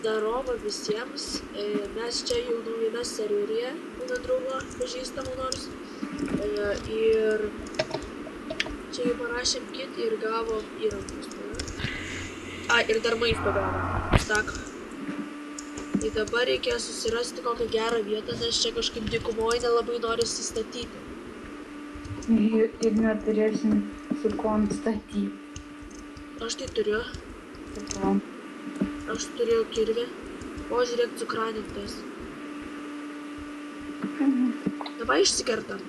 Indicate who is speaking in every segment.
Speaker 1: Daroma visiems. Mes čia jau naujame serveryje, mano draugo pažįstamų nors. Ir čia jau parašėm kit ir gavom įrankus. Ir dar maisto gavom. Tak. Tai dabar reikėjo susirasti kokią gerą vietą, nes čia kažkaip dykumoje nelabai norisi statyti.
Speaker 2: Ir neturėsim su kuom statyti.
Speaker 1: Aš tai turiu. Aš turiu kirvį. O, žiūrėk, cukranintas. Dabar išsikertam.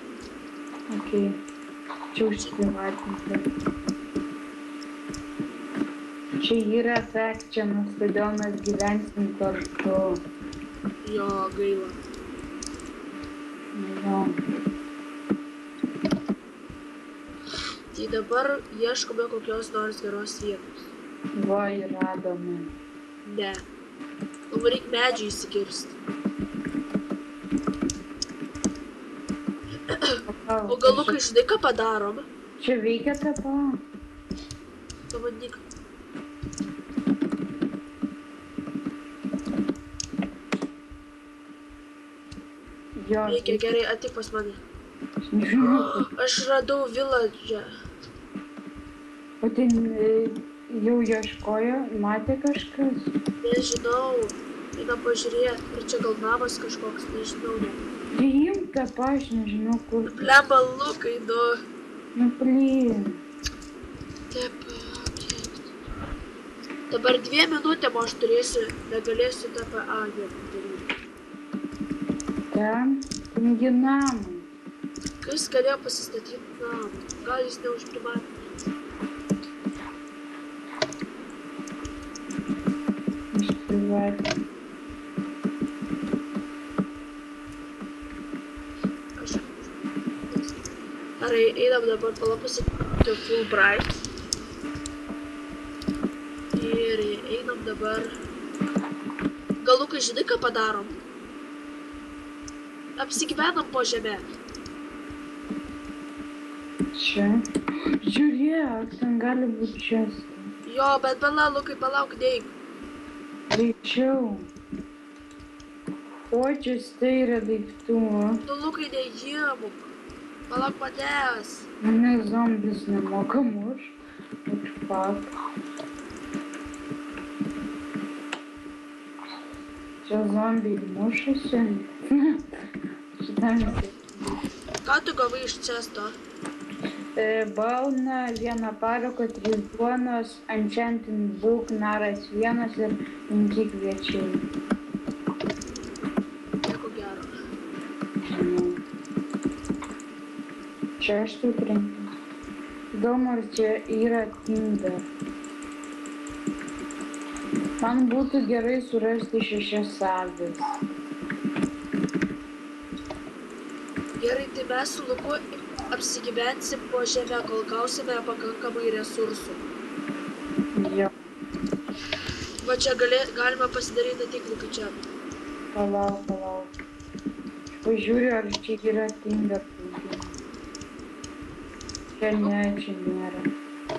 Speaker 2: Okei. Čia užsivartinti. Čia yra efekt, čia mes todėl mes gyvensim kartu.
Speaker 1: Jo, gaila.
Speaker 2: Jo.
Speaker 1: Tai dabar ieškome kokios nors geros vietos.
Speaker 2: Va, ir radome.
Speaker 1: Ne. Mums reikia medžių įsikirsti. O galų kai žinai, ką padarom?
Speaker 2: Čia veikia tapa.
Speaker 1: Pabandyk.
Speaker 2: Jo.
Speaker 1: Veikia, gerai, atik pas mane.
Speaker 2: Aš nežinau.
Speaker 1: Aš radau viladžą.
Speaker 2: O ten jau ieškojo, matė kažkas?
Speaker 1: Nežinau. Eina pažiūrėt. Ar čia gal namas kažkoks, nežinau.
Speaker 2: Priimk tapa, aš nežinau kur.
Speaker 1: Blemba, Lukai, nu.
Speaker 2: Nu, priimk.
Speaker 1: Taip, dabar 2 minutėm aš turėsiu, negalėsiu tapa daryti.
Speaker 2: Ten namą.
Speaker 1: Kas galėjo pasistatyti namą? Gal jis neužprimatė?
Speaker 2: Išprivatė.
Speaker 1: Gerai, einam dabar palapusi Fulbright. Ir einam dabar. Galų kai žinai, ką padarom? Apsigyvenam po žemę.
Speaker 2: Čia? Žiūrėk, ten gali būti čestas.
Speaker 1: Jo, bet Lukai, palauk, neik.
Speaker 2: Greičiau. O, čia yra daiktų.
Speaker 1: Nu, Lukai, neįmuk. Palauk manęs.
Speaker 2: Mane zombis nemoka muš. Fuck. Čia zombiai mušasi. Šitam.
Speaker 1: Ką tu gavai iš cesto?
Speaker 2: Balna, 1 parako, 3 duonos, enchanting book, naras 1 ir 5 kviečiai.
Speaker 1: Nieko gero.
Speaker 2: Čia aš taip rinkiu. Įdomu, ar čia yra Tinder. Man būtų gerai surasti 6 avis.
Speaker 1: Gerai, tai mes su Luku apsigyvensim po žemę, kol gausime pakankamai resursų.
Speaker 2: Jo.
Speaker 1: Va čia galima pasidaryti tik Lukai čia.
Speaker 2: Palauk. Pažiūriu, ar čia yra Tinder. Čia nėra.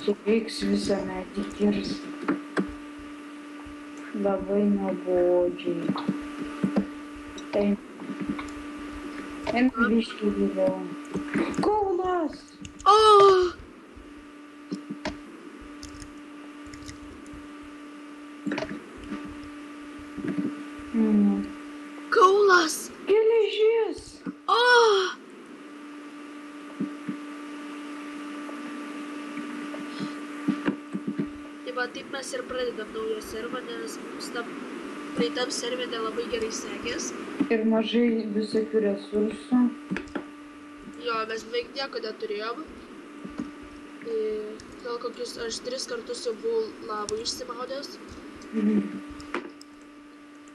Speaker 2: Čia reiks visą medį kirsti. Labai nuobodžiai. Einu biškį giliau. Kaulas!
Speaker 1: O! Kaulas!
Speaker 2: Geležis!
Speaker 1: O! Tai va, taip mes ir pradedam naują servą, nes mums tam praeitam servė nelabai gerai sekės.
Speaker 2: Ir mažai visokių resursų.
Speaker 1: Jo, mes beveik nieko neturėjom. Gal kokius aš 3 kartus jau buvau lavų išsimaudęs.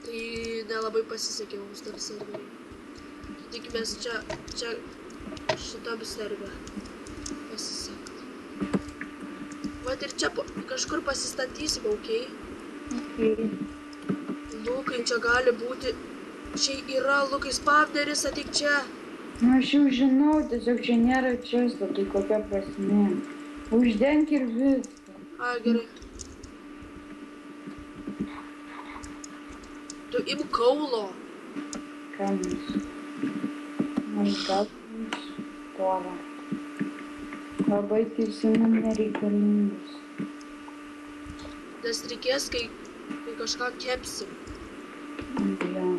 Speaker 1: Tai nelabai pasisekė mums tam serveriui. Tikimės čia šitam servė pasisekt. Vat ir čia kažkur pasistatysim, okei? Lukai, čia gali būti... Čia yra, Lukai, spawneris, ateik čia.
Speaker 2: Nu, aš jau žinau, tiesiog čia nėra često, tai kokia prasmė. Uždenk ir viską.
Speaker 1: Gerai. Tu imk kaulo.
Speaker 2: Kamis. Aš gal porą. Labai teisingai nereikalingus.
Speaker 1: Nes reikės, kai kažką kepsim.
Speaker 2: Jo.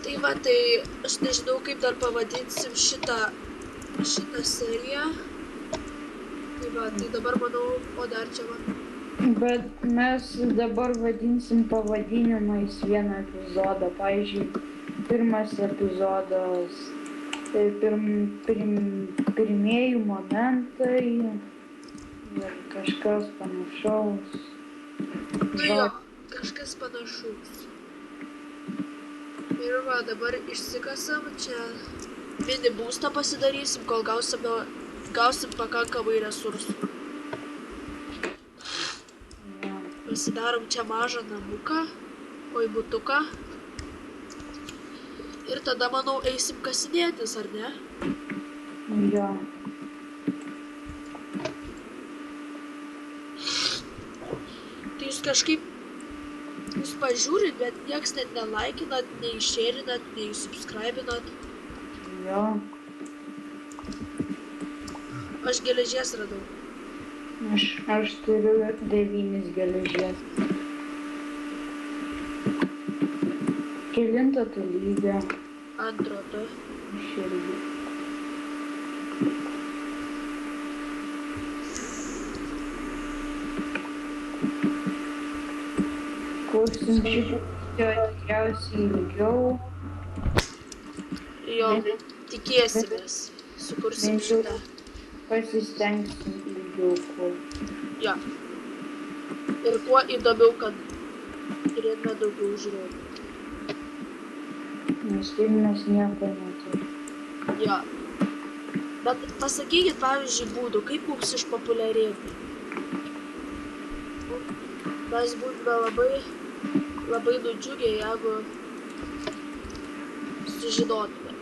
Speaker 1: Tai va, tai aš nežinau, kaip dar pavadinsim šitą seriją. Tai va, tai dabar manau, o dar čia man.
Speaker 2: Bet mes dabar vadinsim pavadinimais vieną epizodą. Pavyzdžiui, pirmas epizodas, tai pirmieji momentai ir kažkas panašaus.
Speaker 1: Nu jo, kažkas panašaus. Ir va, dabar išsikasam, čia mini būstą pasidarysim, kol gausim pakankamai resursų. Pasidarom čia mažą namuką, butuką. Ir tada, manau, eisim kasinėtis, ar ne?
Speaker 2: Jo.
Speaker 1: Tai jūs kažkaip, jūs pažiūrit, bet nieks net nelaikinat, nei šėrinat, nei subscribinat.
Speaker 2: Jo.
Speaker 1: Aš geležies radau.
Speaker 2: Aš turiu 9 geležies. Kelinto tu lygio.
Speaker 1: Antro tu.
Speaker 2: Aš irgi. Kursim šitą tikriausiai ilgiau.
Speaker 1: Jo, tikėsimės. Sukursim šitą.
Speaker 2: Pasistengsim ilgiau kur.
Speaker 1: Jo. Ir kuo įdomiau, kad turėtume daugiau žiūrovų.
Speaker 2: Nes filmas nieko neturi.
Speaker 1: Jo. Bet pasakykit, pavyzdžiui, būdų, kaip mums išpopuliarėti. Mes būtume labai nudžiugę, jeigu sužinotume.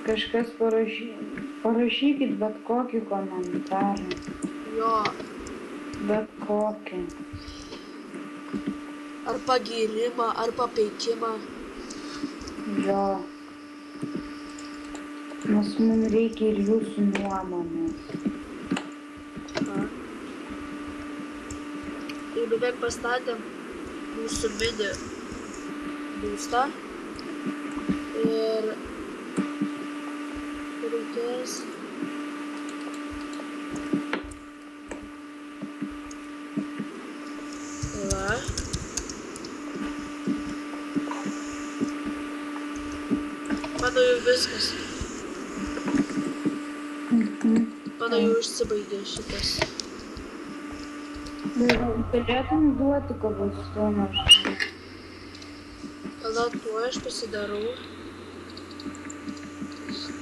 Speaker 2: Kažkas parašykit bet kokį komentarą.
Speaker 1: Jo.
Speaker 2: Bet kokį.
Speaker 1: Ar pagyrimą, ar papeikimą.
Speaker 2: Jo. Nes mums reikia ir jūsų nuomonės.
Speaker 1: Jau beveik pastatėm mūsų mini būstą. Ir reikės. Va. Mano jau viskas. Mano jau išsibaigė šitas.
Speaker 2: Galėtum duoti koblstoną.
Speaker 1: Tada tuo aš pasidarau.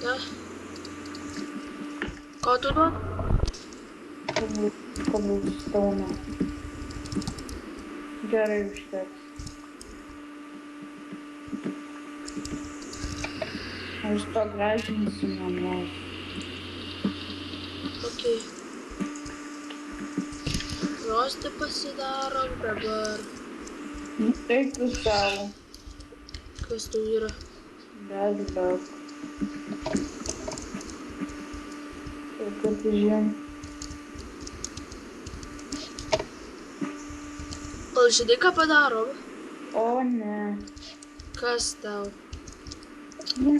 Speaker 1: Na. Ko tu duot?
Speaker 2: Koblstoną. Gerai užteks. Aš pagražinsiu namus.
Speaker 1: Okay. Rostą pasidarom dabar.
Speaker 2: Eik tu savo.
Speaker 1: Kas tu yra?
Speaker 2: Bet. Tai kad žin.
Speaker 1: Gal žinai, ką padarom?
Speaker 2: O ne.
Speaker 1: Kas tau?
Speaker 2: Ne.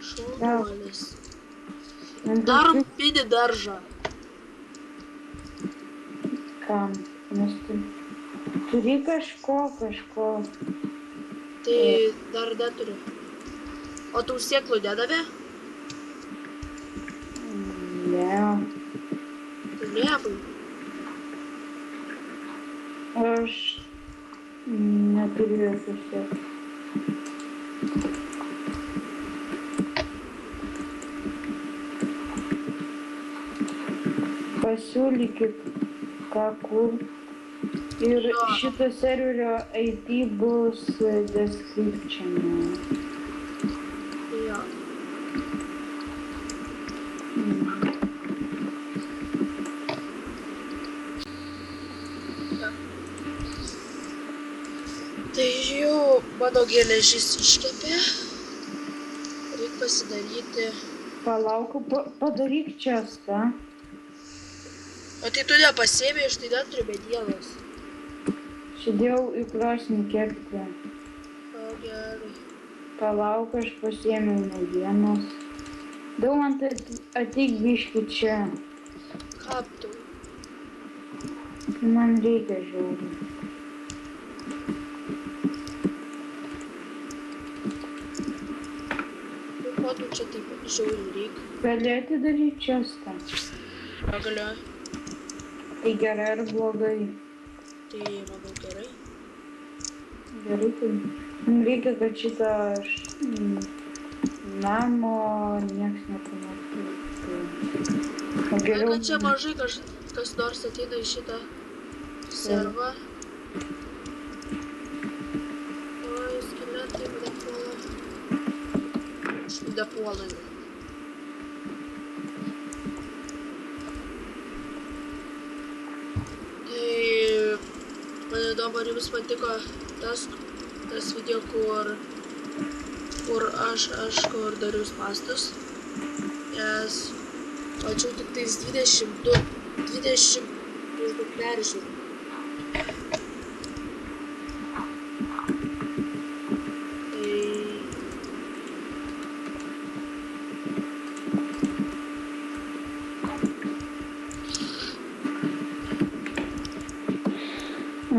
Speaker 1: Šaunuolis. Darom mini daržą.
Speaker 2: Kam? Nes tu turi kažko.
Speaker 1: Tai dar neturiu. O tau sėklų nedavė?
Speaker 2: Ne.
Speaker 1: Tai liepui.
Speaker 2: Aš neturiu jokių sėklų. Pasiūlykit, ką kur. Ir šito serverio IP bus description.
Speaker 1: Jo. Tai jau mano geležis iškepė. Reikia pasidaryti.
Speaker 2: Palauk, padaryk čestą.
Speaker 1: O tai tu nepasėmė, aš tai neturiu medienos.
Speaker 2: Šidėjau į krosnį kepti.
Speaker 1: O gerai.
Speaker 2: Palauk, aš pasiėmiau medienos. Daumantai, ateik biški čia.
Speaker 1: Kam tu?
Speaker 2: Man reikia žiauriai.
Speaker 1: Nu, ko tu čia taip žiauriai reikia?
Speaker 2: Gali atidaryti čestą.
Speaker 1: Negaliu.
Speaker 2: Tai gerai ar blogai?
Speaker 1: Tai manau gerai.
Speaker 2: Gerai, tai mums reikia, kad šitą namo nieks nepamatytų. O geriau...
Speaker 1: Kad čia mažai kas nors ateina į šitą servą. Oi, skeletai depuola. Depuolami. Tai man įdomu, ar jums patiko tas video, kur aš kur dariau spastus. Nes mačiau tik tais 20 peržiūrų.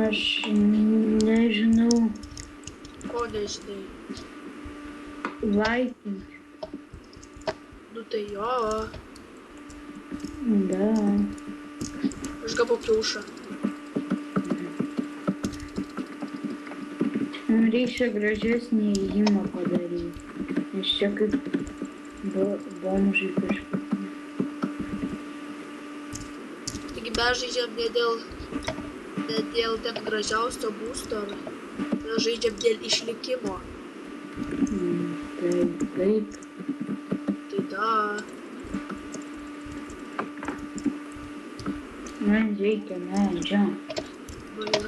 Speaker 2: Aš nežinau.
Speaker 1: Ko nežinai?
Speaker 2: Laikink.
Speaker 1: Nu tai jo.
Speaker 2: Da.
Speaker 1: Aš gavau kiaušą.
Speaker 2: Mums reikia gražesnį įėjimą padaryti. Nes čia kaip bomžai kažkaip.
Speaker 1: Taigi mes žaidžiam ne dėl ten gražiausio būsto, mes žaidžiam dėl išlikimo.
Speaker 2: Taip.
Speaker 1: Tai da.
Speaker 2: Man reikia medžio.
Speaker 1: Nu ir.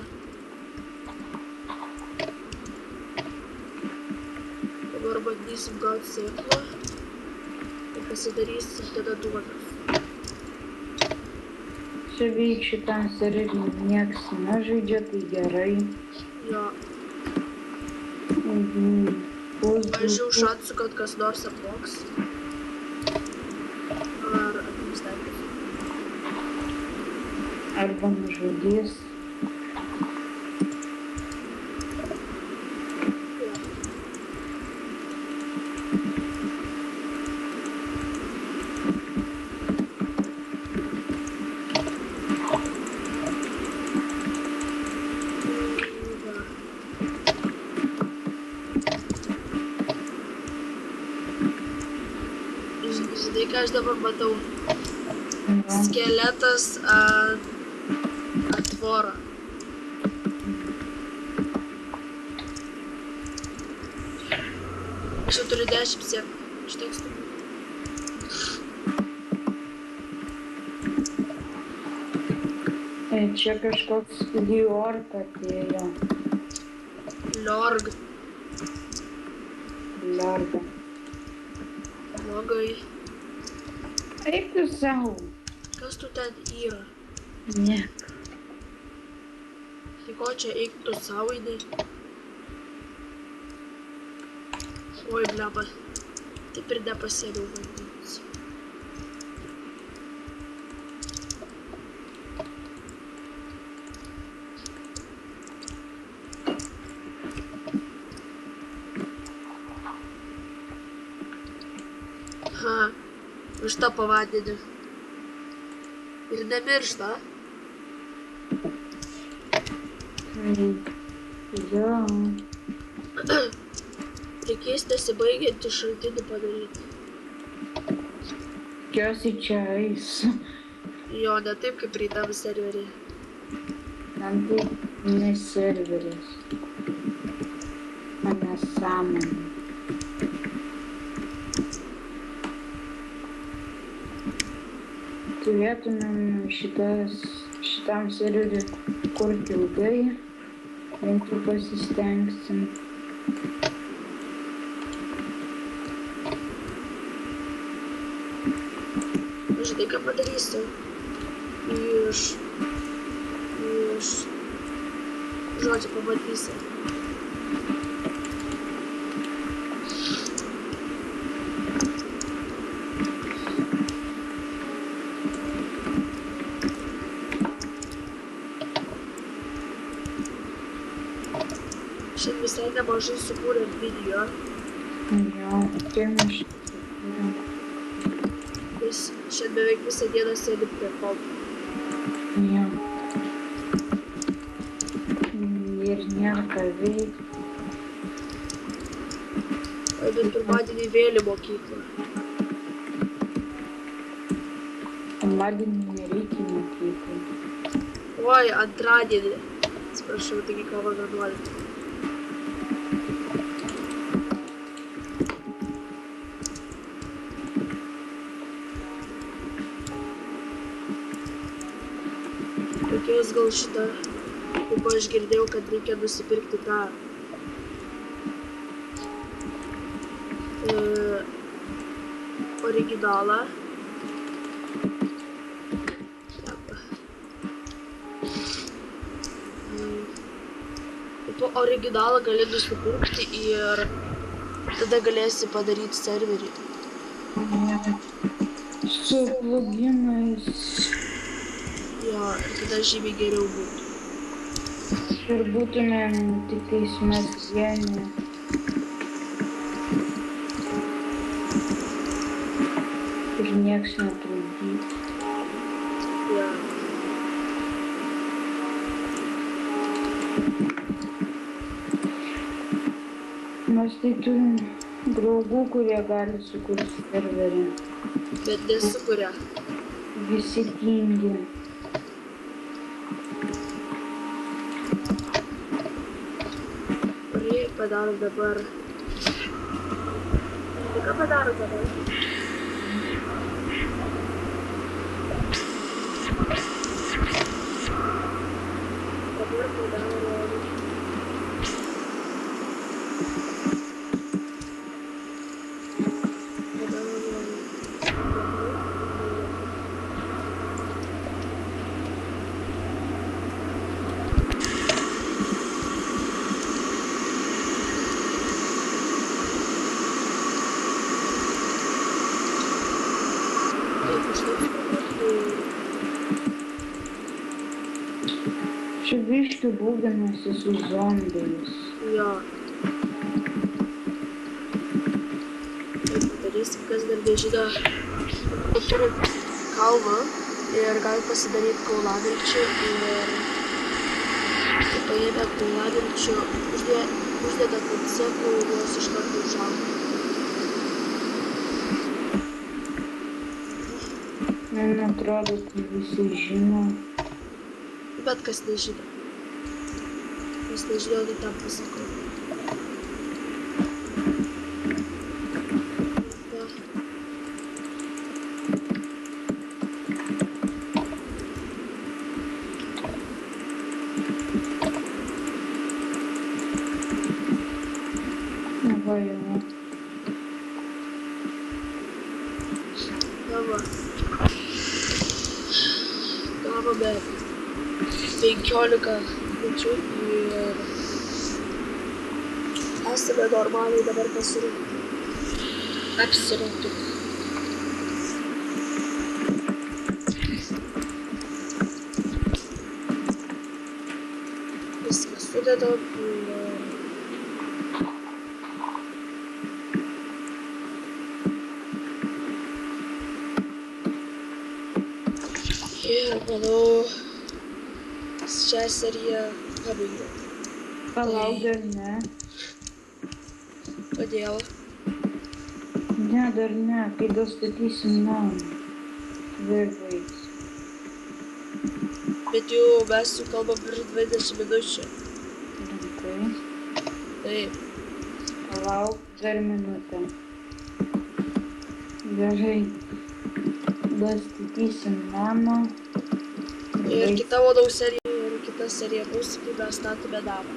Speaker 1: Dabar bandysim gauti sėklą ir pasidarysim tada duonos.
Speaker 2: Čia veik šitam serverį nieks nežaidžia, tai gerai.
Speaker 1: Jo. Mažiau šansų, kad kas nors apvogs. Ar atims daiktus.
Speaker 2: Arba nužudys.
Speaker 1: Žinai, ką aš dabar matau? Skeletas ant tvoro. Aš jau turiu 10 sėklų. Užteks tų.
Speaker 2: Čia kažkoks Liort atėjo.
Speaker 1: Liorg.
Speaker 2: Liorga.
Speaker 1: Blogai.
Speaker 2: Eik tu savo.
Speaker 1: Kas tu ten yra?
Speaker 2: Niek.
Speaker 1: Tai ko čia eik tu savo eini? Oi, bleba. Taip ir nepasėliau vandens. Ha, višta po vandeniu. Ir nemiršta.
Speaker 2: Jo.
Speaker 1: Reikės nesibaigiantį šaltinį padaryti.
Speaker 2: Tikiuosi čia eis.
Speaker 1: Jo, ne taip kaip reitam serverį.
Speaker 2: Man tai ne serveris. Man nesąmonė. Turėtumėm šitam serverį kurti ilgai. bent jau pasistengsim.
Speaker 1: Žinai, ką padarysiu? Žodžiu, pamatysi. Šiandien visai nemažai sukūrėm video.
Speaker 2: Jo, tai mes
Speaker 1: Šiandien beveik visą dieną sėdim prie kompo.
Speaker 2: jo. Ir nėra ką veikti.
Speaker 1: Bet pirmadienį vėl į mokyklą.
Speaker 2: Pirmadienį nereikia į mokyklą.
Speaker 1: Oi, antradienį. Atsiprašau, taigi kovo 11. Reikės gal šitą, kaip aš girdėjau, kad reikia nusipirkti tą originalą. Po originalą gali nusipirkti ir tada galėsi padaryti serverį.
Speaker 2: Su pluginais.
Speaker 1: Jo, ir tada žymiai geriau būtų.
Speaker 2: Ir būtumėm tiktais mes vieni. Ir nieks netrukdytų.
Speaker 1: Jo.
Speaker 2: Mes tai turim draugų, kurie gali sukurti serverį.
Speaker 1: Bet nesukuria.
Speaker 2: Visi tingi.
Speaker 1: Kurį padaro dabar? Tai ką padaro dabar? Dabar padaro...
Speaker 2: Čia biškių būdinasi su zombiais.
Speaker 1: Jo. Taip padarysim, kas dar nežino. Turim kalvą ir galim pasidaryti kaulavilčių ir paėmę kaulavilčių, uždeda ant sėklų ir jos iš karto užauga.
Speaker 2: Man atrodo, tai visi žino.
Speaker 1: Bet kas nežino. Kas nežino, tai tam pasakau.
Speaker 2: Va jau.
Speaker 1: Gavome 15 minučių ir esame normaliai dabar pasirinkti. Apsirinkti. Viską sudedam ir manau, šią seriją pabaigiau.
Speaker 2: Palauk dar ne.
Speaker 1: Kodėl?
Speaker 2: Ne, dar ne. Kai dastatysim namą. Dar baigs.
Speaker 1: Bet jau mes jau kalbam per 20 minučių.
Speaker 2: Rimtai.
Speaker 1: Taip.
Speaker 2: Palauk dar minutę. Gerai. Dastatysim namą.
Speaker 1: Ir kita, manau, serija, ir kita serija bus, kai mes statome namą.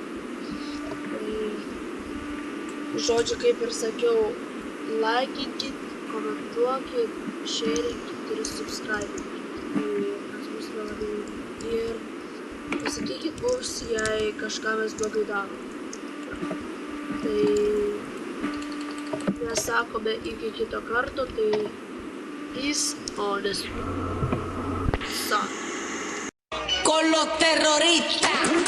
Speaker 1: Žodžiu, kaip ir sakiau, laikinkit, komentuokit, shareinkit ir subscribinkit. Kas bus labai. Ir pasakykit mums, jei kažką mes blogai darom. Tai mes sakome iki kito karto, tai peace on the sun.
Speaker 3: Con los terroristas.